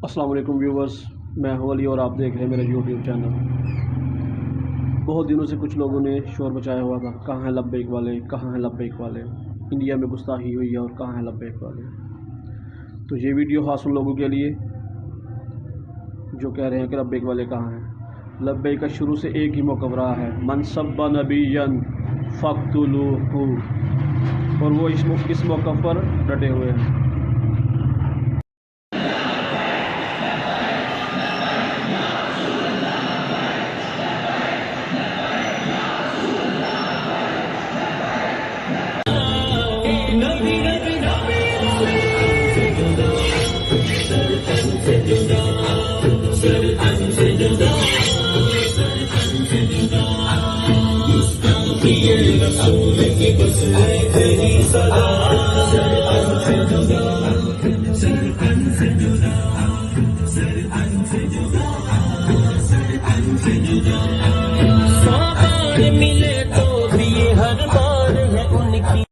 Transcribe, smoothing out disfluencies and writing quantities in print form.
अस्सलाम वालेकुम व्यूवर्स, मैं हूं अली और आप देख रहे हैं मेरा यूट्यूब चैनल। बहुत दिनों से कुछ लोगों ने शोर मचाया हुआ था, कहाँ हैं लब्बैक वाले, कहाँ हैं लब्बैक वाले, इंडिया में गुस्ताखी हुई है और कहाँ हैं लब्बैक वाले। तो ये वीडियो खास उन लोगों के लिए जो कह रहे हैं कि लब्बैक वाले कहाँ हैं। लब्बैक का शुरू से एक ही मौक़िफ़ रहा है, मन सब्बा नबिय्यन फ़क़्तुलूहु, और वो इस मौक़िफ़ पर डटे हुए हैं। मिला